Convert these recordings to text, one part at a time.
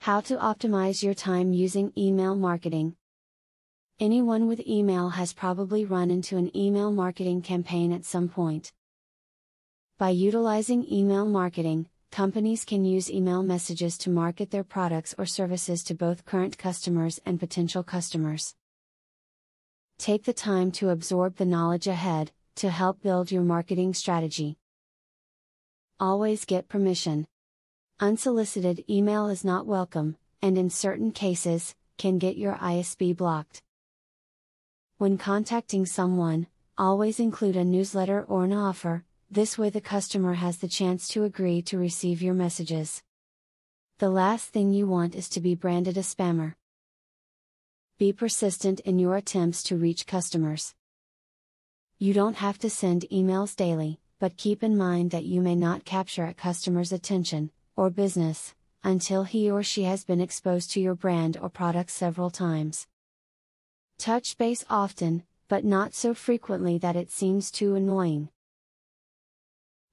How to optimize your time using email marketing. Anyone with email has probably run into an email marketing campaign at some point. By utilizing email marketing, companies can use email messages to market their products or services to both current customers and potential customers. Take the time to absorb the knowledge ahead, to help build your marketing strategy. Always get permission. Unsolicited email is not welcome, and in certain cases, can get your ISP blocked. When contacting someone, always include a newsletter or an offer, this way the customer has the chance to agree to receive your messages. The last thing you want is to be branded a spammer. Be persistent in your attempts to reach customers. You don't have to send emails daily, but keep in mind that you may not capture a customer's attention, or business, until he or she has been exposed to your brand or product several times. Touch base often, but not so frequently that it seems too annoying.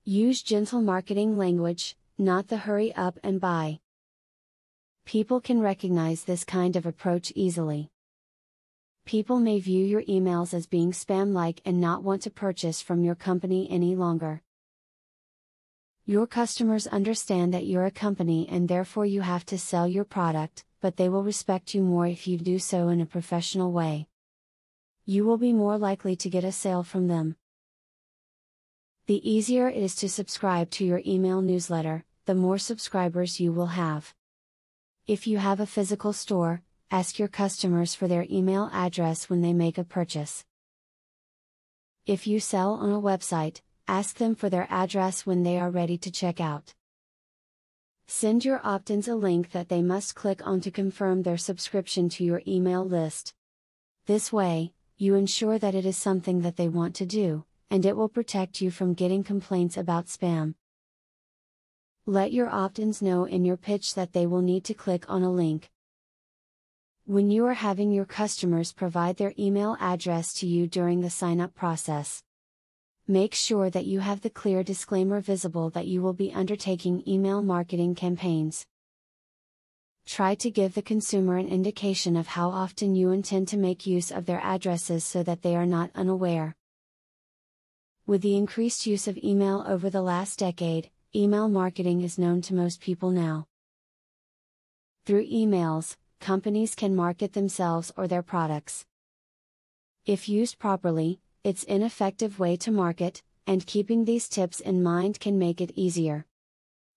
Use gentle marketing language, not the hurry up and buy. People can recognize this kind of approach easily. People may view your emails as being spam-like and not want to purchase from your company any longer. Your customers understand that you're a company and therefore you have to sell your product, but they will respect you more if you do so in a professional way. You will be more likely to get a sale from them. The easier it is to subscribe to your email newsletter, the more subscribers you will have. If you have a physical store, ask your customers for their email address when they make a purchase. If you sell on a website, ask them for their address when they are ready to check out. Send your opt-ins a link that they must click on to confirm their subscription to your email list. This way, you ensure that it is something that they want to do, and it will protect you from getting complaints about spam. Let your opt-ins know in your pitch that they will need to click on a link. When you are having your customers provide their email address to you during the sign-up process, make sure that you have the clear disclaimer visible that you will be undertaking email marketing campaigns. Try to give the consumer an indication of how often you intend to make use of their addresses so that they are not unaware. With the increased use of email over the last decade, email marketing is known to most people now. Through emails, companies can market themselves or their products. If used properly, it's an effective way to market, and keeping these tips in mind can make it easier.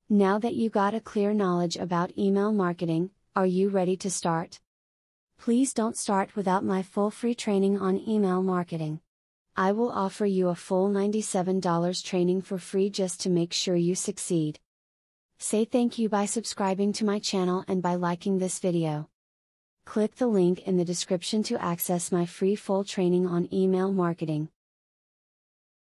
Now that you got a clear knowledge about email marketing, are you ready to start? Please don't start without my full free training on email marketing. I will offer you a full $97 training for free just to make sure you succeed. Say thank you by subscribing to my channel and by liking this video. Click the link in the description to access my free full training on email marketing.